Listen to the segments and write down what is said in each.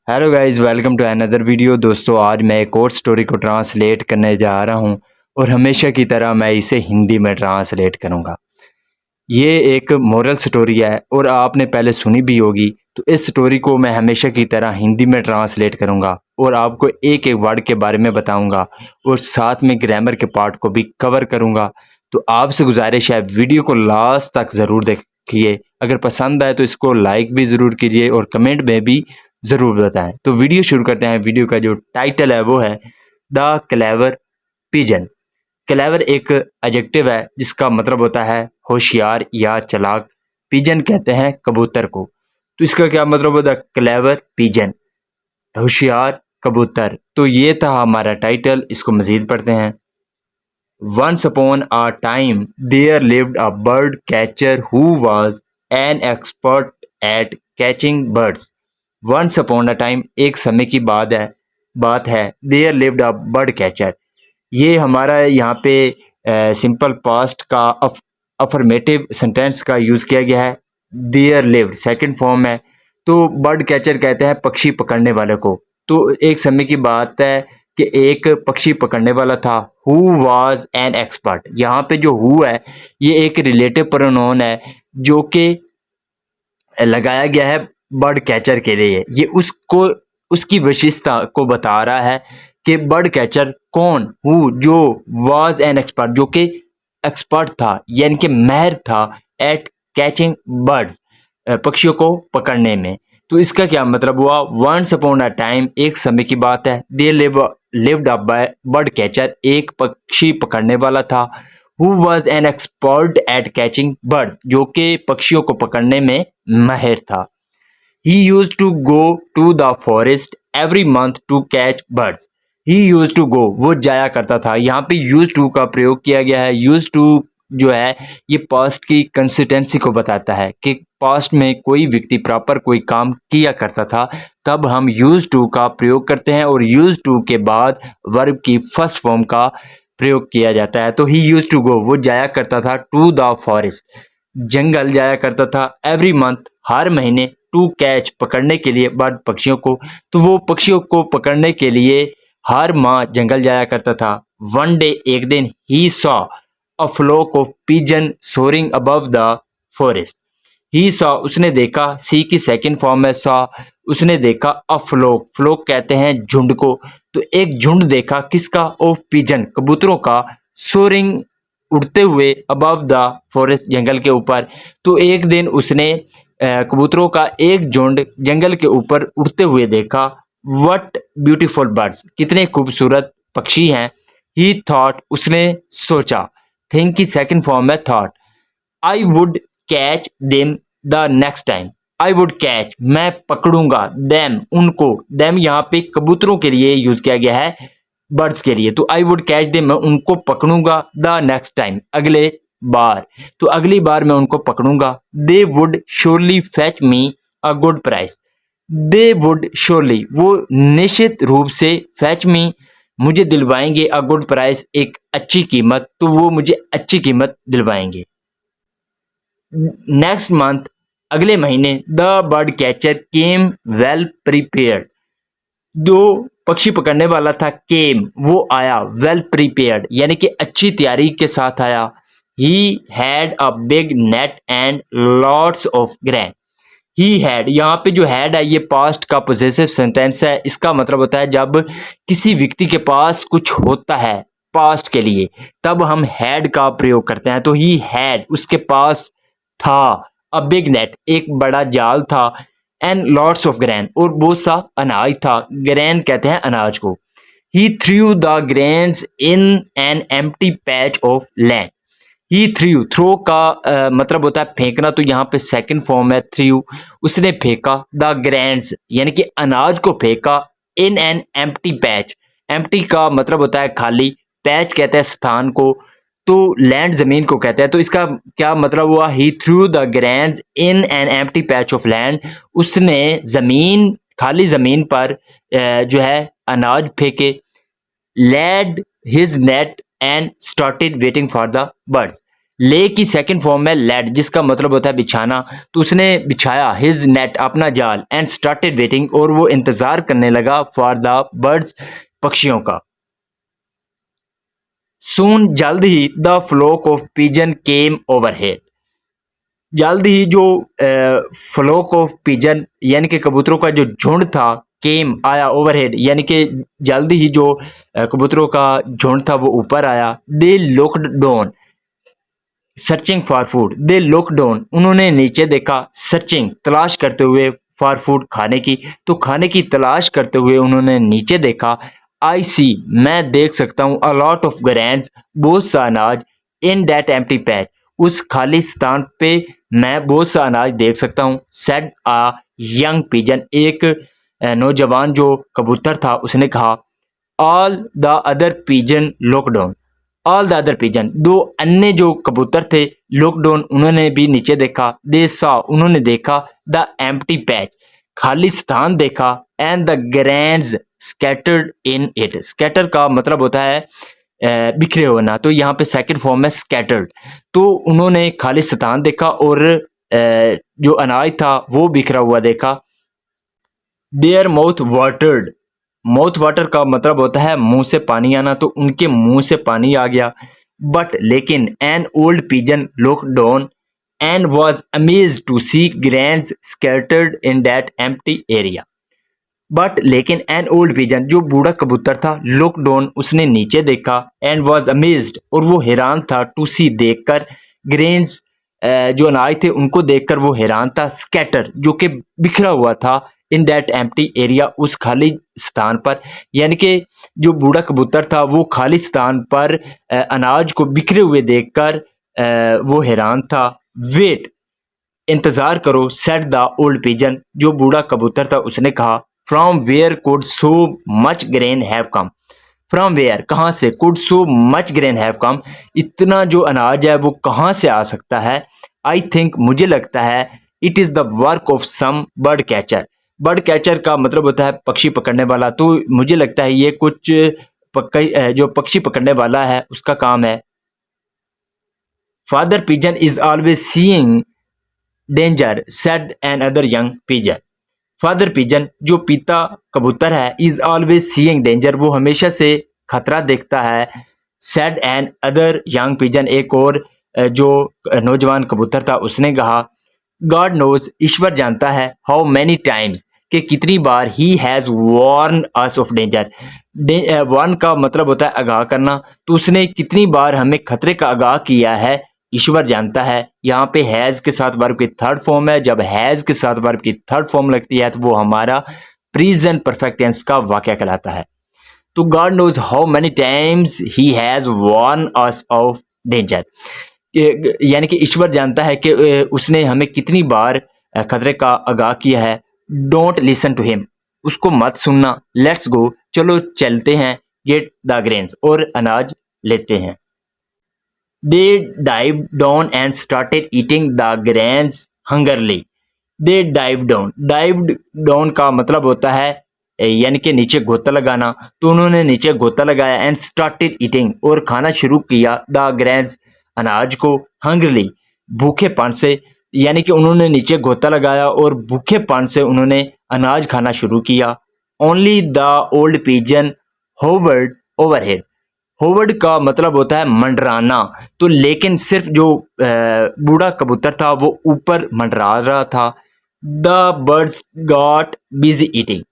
Hello guys, welcome to another video. दोस्तों, आज मैं एक और स्टोरी को ट्रांसलेट करने जा रहा हूं और हमेशा की तरह मैं इसे हिंदी में ट्रांसलेट करूंगा। ये एक मोरल स्टोरी है और आपने पहले सुनी भी होगी। तो इस स्टोरी को मैं हमेशा की तरह हिंदी में ट्रांसलेट करूंगा और आपको एक एक वर्ड के बारे में बताऊंगा और साथ में ग्रामर के पार्ट को भी कवर करूंगा। तो आपसे गुजारिश है, वीडियो को लास्ट तक ज़रूर देखिए। अगर पसंद आए तो इसको लाइक भी ज़रूर कीजिए और कमेंट में भी ज़रूर बताएं। तो वीडियो शुरू करते हैं। वीडियो का जो टाइटल है वो है द क्लेवर पिजन। क्लेवर एक एडजेक्टिव है जिसका मतलब होता है होशियार या चालाक। पिजन कहते हैं कबूतर को। तो इसका क्या मतलब होता है? क्लेवर पिजन, होशियार कबूतर। तो ये था हमारा टाइटल। इसको मजीद पढ़ते हैं। Once upon a time, there lived a bird catcher who was an expert at catching birds. Once upon a time, एक समय की बात है। There lived a bird catcher. ये हमारा यहाँ पे सिंपल पास्ट का अफर्मेटिव सेंटेंस का यूज़ किया गया है। देयर लिव्ड सेकंड फॉर्म है। तो बर्ड कैचर कहते हैं पक्षी पकड़ने वाले को। तो एक समय की बात है कि एक पक्षी पकड़ने वाला था। Who was an expert. यहाँ पे जो हु है ये एक रिलेटिव प्रोनाउन है जो कि लगाया गया है बर्ड कैचर के लिए। ये उसको उसकी विशेषता को बता रहा है कि बर्ड कैचर कौन, हु जो वाज एन एक्सपर्ट जो कि एक्सपर्ट था यानी कि माहिर था एट कैचिंग बर्ड्स पक्षियों को पकड़ने में। तो इसका क्या मतलब हुआ? वंस अपॉन अ टाइम एक समय की बात है। They lived a bird catcher एक पक्षी पकड़ने वाला था। Who was an expert at catching birds जो कि पक्षियों को पकड़ने में माहिर था। He used to go to the forest every month to catch birds. He used to go, वो जाया करता था। यहाँ पे used to का प्रयोग किया गया है। used to जो है ये पास्ट की कंसिस्टेंसी को बताता है कि पास्ट में कोई व्यक्ति प्रॉपर कोई काम किया करता था, तब हम used to का प्रयोग करते हैं और used to के बाद वर्ब की फर्स्ट फॉर्म का प्रयोग किया जाता है। तो he used to go, वो जाया करता था to the forest, जंगल जाया करता था। एवरी मंथ, हर महीने। टू कैच, पकड़ने के लिए। बर्ड, पक्षियों को। तो वो पक्षियों को पकड़ने के लिए हर माह जंगल जाया करता था। वन डे, एक दिन, he saw a flock of pigeon soaring above the forest. He saw, उसने देखा। सी की सेकंड फॉर्म है सॉ। उसने देखा अ फ्लोक, फ्लोक कहते हैं झुंड को। तो एक झुंड देखा किसका? ऑफ पिजन, कबूतरों का। सोरिंग, उड़ते हुए। अबव द फॉरेस्ट, जंगल के ऊपर। तो एक दिन उसने कबूतरों का एक झुंड जंगल के ऊपर उड़ते हुए देखा। वट ब्यूटीफुल बर्ड्स, कितने खूबसूरत पक्षी हैं। ही थॉट, उसने सोचा। थिंक की सेकंड फॉर्म है thought. I would catch them the next time. I would catch, मैं पकड़ूंगा। देम, उनको। देम यहाँ पे कबूतरों के लिए यूज किया गया है, बर्ड्स के लिए। तो आई वुड कैच देम, मैं उनको पकड़ूंगा। द नेक्स्ट टाइम, अगले बार। तो अगली बार मैं उनको पकड़ूंगा। They would surely fetch me a good price. They would surely, वो निश्चित रूप से, फेच मी, मुझे दिलवाएंगे। अ गुड प्राइस, एक अच्छी कीमत। तो वो मुझे अच्छी कीमत दिलवाएंगे। नेक्स्ट मंथ, अगले महीने। The bird catcher came well prepared. जो पक्षी पकड़ने वाला था, केम, वो आया। वेल प्रिपेयर्ड यानी कि अच्छी तैयारी के साथ आया। He had a big net and lots of grain. He had, यहाँ पे जो हैड है ये पास्ट का पोजेसिव सेंटेंस है। इसका मतलब होता है जब किसी व्यक्ति के पास कुछ होता है पास्ट के लिए, तब हम हैड का प्रयोग करते हैं। तो ही हैड, उसके पास था। अ बिग नेट, एक बड़ा जाल था। एंड लॉट्स ऑफ ग्रेन, और बहुत सा अनाज था। ग्रेन कहते हैं अनाज को। He threw the grains in an empty patch of land. He threw, throw का मतलब होता है फेंकना। तो यहाँ पे सेकंड फॉर्म है थ्रू। उसने फेंका। द ग्रेन्स यानी कि अनाज को फेंका। इन एन एम्प्टी पैच, एम्प्टी का मतलब होता है खाली, पैच कहते हैं स्थान को, तो लैंड जमीन को कहते हैं। तो इसका क्या मतलब हुआ? He threw the grains in an empty patch of land, उसने जमीन, खाली जमीन पर जो है अनाज फेंके। Laid his net and started waiting for the birds, ले की सेकंड फॉर्म है लेड, जिसका मतलब होता है बिछाना। तो उसने बिछाया हिज नेट, अपना जाल, एंड स्टार्टेड वेटिंग, और वो इंतजार करने लगा फॉर द बर्ड्स, पक्षियों का। सून, जल्द ही, the flock of pigeon came overhead, जल्द ही जो फ्लोक ऑफ पिजन यानी कि कबूतरों का जो झुंड था, केम आया, ओवरहेड यानी कि जल्द ही जो कबूतरों का झुंड था वो ऊपर आया। They looked down searching for food, they look down, उन्होंने नीचे देखा, सर्चिंग तलाश करते हुए, फॉर फूड खाने की, तो खाने की तलाश करते हुए उन्होंने नीचे देखा। आई सी, मैं देख सकता हूँ, अ लॉट ऑफ ग्रैंड्स, बहुत सा अनाज, इन दैट एम्प्टी पैच, उस खाली स्थान पे मैं बहुत सा अनाज देख सकता हूँ। सेड आ यंग पिजन, एक नौजवान जो कबूतर था उसने कहा। All the other pigeon look down, all the other pigeon, दो अन्य जो कबूतर थे, लुकडाउन, उन्होंने भी नीचे देखा। दे सॉ, उन्होंने देखा, द एम्प्टी पैच, खाली स्थान देखा, and the grains scattered in it, scatter का मतलब होता है बिखरे होना, तो यहाँ पे सेकंड फॉर्म है स्कैटर्ड। तो उन्होंने खाली स्थान देखा और जो अनाज था वो बिखरा हुआ देखा। Their mouth watered, mouth water का मतलब होता है मुंह से पानी आना, तो उनके मुंह से पानी आ गया। बट लेकिन an old pigeon look down and was amazed to see grains scattered in that empty area. But लेकिन एन ओल्ड पिजन, जो बूढ़ा कबूतर था, लुक डाउन, उसने नीचे देखा, एंड वॉज अमेज्ड, और वो हैरान था, टू सी देखकर, ग्रेन्स जो अनाज थे उनको देखकर वो हैरान था, स्कैटर जो कि बिखरा हुआ था, इन दैट एम्प्टी एरिया, उस खाली स्थान पर, यानी कि जो बूढ़ा कबूतर था वो खाली स्थान पर अनाज को बिखरे हुए देखकर वो हैरान था। वेट, इंतजार करो, सेड द ओल्ड पिजन, जो बूढ़ा कबूतर था उसने कहा। From where could so much grain have come, from where, कहाँ से, could so much grain have come, इतना जो अनाज है वो कहाँ से आ सकता है। आई थिंक, मुझे लगता है, it is the work of some bird catcher, bird catcher का मतलब होता है पक्षी पकड़ने वाला, तो मुझे लगता है ये कुछ जो पक्षी पकड़ने वाला है उसका काम है। Father pigeon is always seeing danger, said N other young pigeon, father pigeon जो पिता कबूतर है, इज ऑलवेज सीइंग डेंजर, वो हमेशा से खतरा देखता है। Said N other young pigeon, एक और जो नौजवान कबूतर था उसने कहा। गॉड नोज, ईश्वर जानता है, हाउ मैनी टाइम्स, कि कितनी बार, he has warn us of danger, warn का मतलब होता है आगाह करना, तो उसने कितनी बार हमें खतरे का आगाह किया है, ईश्वर जानता है। यहाँ पे हैज़ के साथ वर्ब की थर्ड फॉर्म है, जब हैज़ के साथ वर्ब की थर्ड फॉर्म लगती है तो वो हमारा प्रेजेंट परफेक्ट टेंस का वाक्य कहलाता है। तो God knows how many times he has warn us of danger, यानी कि ईश्वर जानता है कि उसने हमें कितनी बार खतरे का आगाह किया है। डोंट लिसन टू हिम, उसको मत सुनना। लेट्स गो, चलो चलते हैं। गेट द ग्रेन्स, और अनाज लेते हैं। They dive down and started eating the grains hungrily, they dive down, dive down का मतलब होता है यानी कि नीचे गोता लगाना, तो उन्होंने नीचे गोता लगाया, एंड स्टार्टेड ईटिंग, और खाना शुरू किया, द ग्रेन्स, अनाज को, हंग्रली, भूखेपन से, यानी कि उन्होंने नीचे गोता लगाया और भूखेपन से उन्होंने अनाज खाना शुरू किया। Only the old pigeon hovered overhead, hovered का मतलब होता है मंडराना, तो लेकिन सिर्फ जो बूढ़ा कबूतर था वो ऊपर मंडरा रहा था। The birds got busy eating,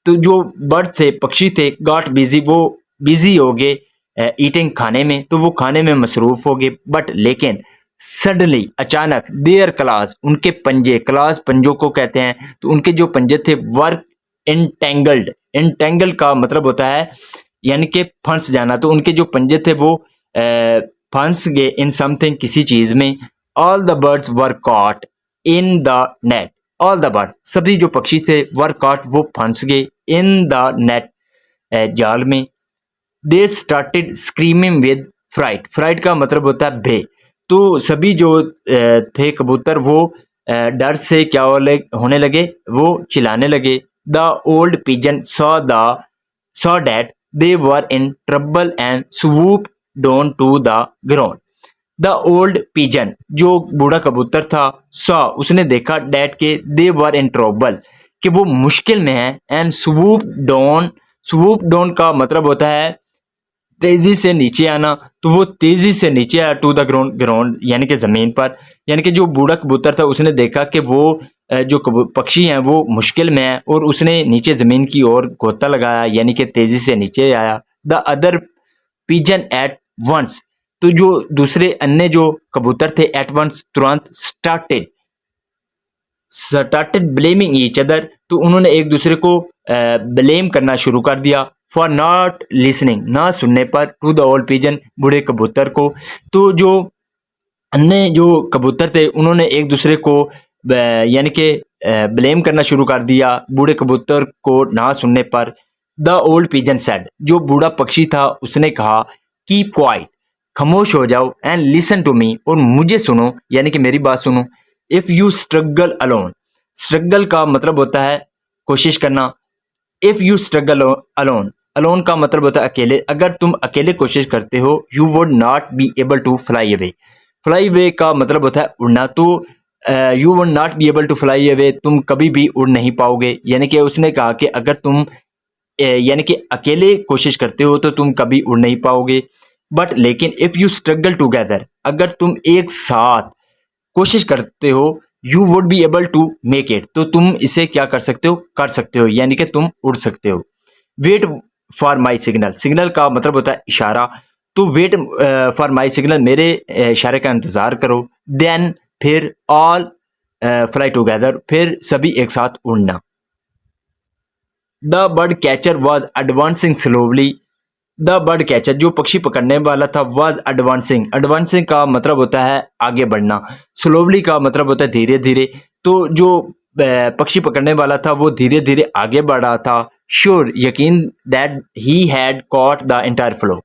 तो जो बर्ड थे, पक्षी थे, गॉट बिजी, वो बिजी हो गए ईटिंग, खाने में, तो वो खाने में मसरूफ हो गए। बट लेकिन सडनली, अचानक, देयर क्लास, उनके पंजे, क्लास पंजों को कहते हैं, तो उनके जो पंजे थे वर्क इंटेंगल्ड, इंटेंगल का मतलब होता है यानी कि फंस जाना, तो उनके जो पंजे थे वो फंस गए इन समथिंग, किसी चीज में। All the birds were caught in the net, all the birds, सभी जो पक्षी थे, वर कॉट, वो फंस गए, इन द नेट, जाल में। They started screaming with fright, fright का मतलब होता है भय, तो सभी जो थे कबूतर वो डर से क्या होने लगे, वो चिल्लाने लगे। The old pigeon saw that they were in trouble and swoop down to the ground, the old pigeon, जो बूढ़ा कबूतर था, सॉ उसने देखा डैट के दे वर इन ट्रबल, कि वो मुश्किल में है, and swoop down, swoop down का मतलब होता है तेजी से नीचे आना, तो वो तेजी से नीचे आया टू द ग्राउंड, ग्राउंड यानी कि जमीन पर। यानी कि जो बूढ़ा कबूतर था उसने देखा कि वो जो पक्षी हैं वो मुश्किल में है, और उसने नीचे जमीन की ओर गोता लगाया, यानी कि तेजी से नीचे आया। The other pigeon at once, तो जो दूसरे अन्य जो कबूतर थे एट वंस तुरंत स्टार्टेड ब्लेमिंग ईच अदर, तो उन्होंने एक दूसरे को ब्लेम करना शुरू कर दिया फॉर नॉट लिसनिंग, ना सुनने पर, टू द ओल्ड पिजन, बूढ़े कबूतर को। तो जो अन्य जो कबूतर थे उन्होंने एक दूसरे को यानी कि ब्लेम करना शुरू कर दिया बूढ़े कबूतर को ना सुनने पर। द ओल्ड पिजन सेड, जो बूढ़ा पक्षी था उसने कहा, कीप क्वाइट, खामोश हो जाओ, एंड लिसन टू मी, और मुझे सुनो, यानी कि मेरी बात सुनो। If you struggle alone, struggle का मतलब होता है कोशिश करना। If you struggle alone, alone का मतलब होता है अकेले, अगर तुम अकेले कोशिश करते हो, you would not be able to fly away, fly away का मतलब होता है उड़ना, तो you would not be able to fly away, तुम कभी भी उड़ नहीं पाओगे। यानी कि उसने कहा कि अगर तुम यानी कि अकेले कोशिश करते हो तो तुम कभी उड़ नहीं पाओगे। बट लेकिन इफ यू स्ट्रगल टूगेदर, अगर तुम एक साथ कोशिश करते हो, you would be able to make it, तो तुम इसे क्या कर सकते हो, यानी कि तुम उड़ सकते हो। Wait for my signal, signal का मतलब होता है इशारा, तो वेट फॉर माई सिग्नल, मेरे इशारे का इंतजार करो। देन फिर ऑल फ्लाई टूगेदर, फिर सभी एक साथ उड़ना। The bird catcher was advancing slowly, the bird catcher, जो पक्षी पकड़ने वाला था, वॉज एडवांसिंग, एडवांसिंग का मतलब होता है आगे बढ़ना, स्लोवली का मतलब होता है धीरे धीरे। तो जो पक्षी पकड़ने वाला था वो धीरे धीरे आगे बढ़ रहा था। श्योर, यकीन, that he had caught the entire flow,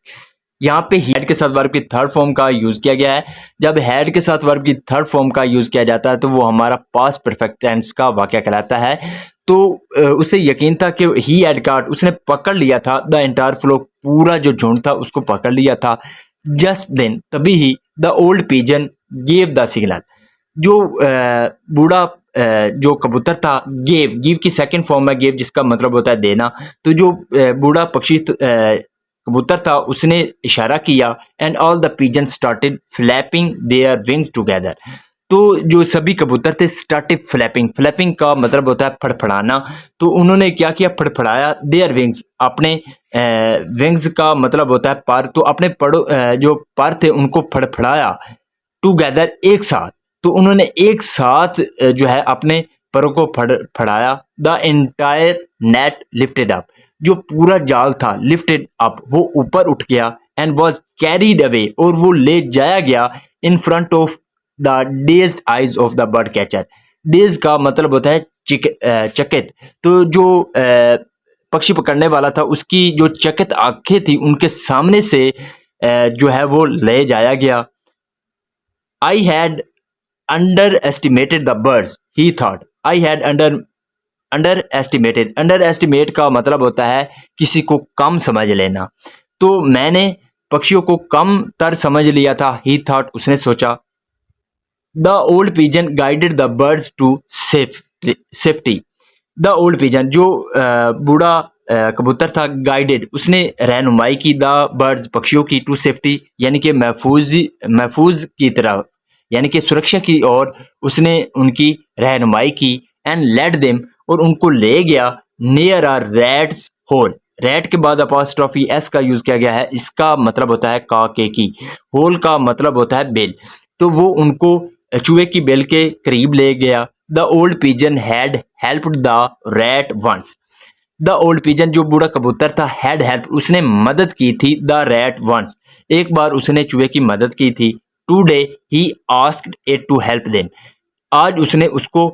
यहाँ पे हैड के साथ वर्ब की थर्ड फॉर्म का यूज किया गया है। जब हैड के साथ वर्ब की थर्ड फॉर्म का यूज किया जाता है तो वो हमारा पास्ट परफेक्ट टेंस का वाक्य कहलाता है। तो उसे यकीन था कि ही हैड कॉट, उसने पकड़ लिया था, द एंटायर फ्लो, पूरा जो झुंड था उसको पकड़ लिया था। जस्ट देन, तभी ही, the old pigeon gave the signal, जो बूढ़ा जो कबूतर था, गिव की सेकंड फॉर्म है गिव, जिसका मतलब होता है देना। तो जो बूढ़ा पक्षी कबूतर था उसने इशारा किया, and all the pigeon started flapping their wings together, तो जो सभी कबूतर थे स्टार्टेड फ्लैपिंग, फ्लैपिंग का मतलब होता है फड़फड़ाना। तो उन्होंने क्या किया, फड़फड़ाया देयर विंग्स, अपने विंग्स का मतलब होता है पर, तो अपने जो पर थे उनको फड़फड़ाया, टुगेदर, एक साथ। तो उन्होंने एक साथ जो है अपने परों को फड़ाया। The entire net lifted up, जो पूरा जाल था, लिफ्टेड अप, वो ऊपर उठ गया, एंड वॉज कैरीड अवे, और वो ले जाया गया, in front of the dazed eyes of the bird catcher. Days का मतलब होता है चकित, तो जो पक्षी पकड़ने वाला था उसकी जो चकित आंखें थी उनके सामने से जो है वो ले जाया गया। I had under estimated the birds, he thought, I had under estimated, under estimate का मतलब होता है किसी को कम समझ लेना, तो मैंने पक्षियों को कम तर समझ लिया था। ही थॉट, उसने सोचा। The old pigeon guided the birds to safety, the old pigeon, जो बूढ़ा कबूतर था, गाइडेड, उसने रहनुमाई की, द बर्ड्स, पक्षियों की, टू सेफ्टी, यानी कि महफूज की तरफ, यानी कि सुरक्षा की ओर उसने उनकी रहनुमाई की। एंड लेड देम, और उनको ले गया, near a rat's hole, rat के बाद अपॉस्ट्रोफी एस का यूज किया गया है, इसका मतलब होता है काके की, होल का मतलब होता है बेल, तो वो उनको चूहे की बेल के करीब ले गया। The old pigeon had helped the rat once, the old pigeon, जो बूढ़ा कबूतर था, हैड हेल्प, उसने मदद की थी, द रैट वंस, एक बार उसने चूहे की मदद की थी। Today he asked it to help them, आज उसने उसको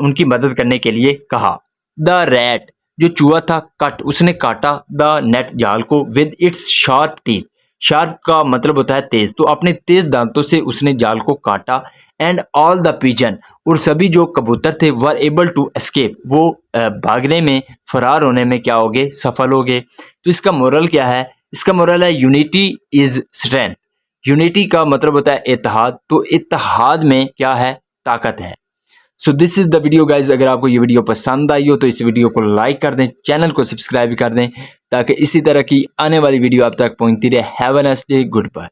उनकी मदद करने के लिए कहा। द रैट, जो चूहा था, कट, उसने काटा, द नेट, जाल को, with its sharp teeth, sharp का मतलब होता है तेज, तो अपने तेज दांतों से उसने जाल को काटा। एंड ऑल द पिजन, और सभी जो कबूतर थे, वर एबल टू एस्केप, वो भागने में, फरार होने में क्या हो गए, सफल हो गए। तो इसका मोरल क्या है, इसका मोरल है यूनिटी इज स्ट्रेंथ, यूनिटी का मतलब होता है इत्तेहाद, तो इत्तेहाद में क्या है, ताकत है। So this is the video guys. अगर आपको ये वीडियो पसंद आई हो तो इस वीडियो को लाइक कर दें, चैनल को सब्सक्राइब कर दें ताकि इसी तरह की आने वाली वीडियो आप तक पहुंचती रहे। Have a nice day, good bye.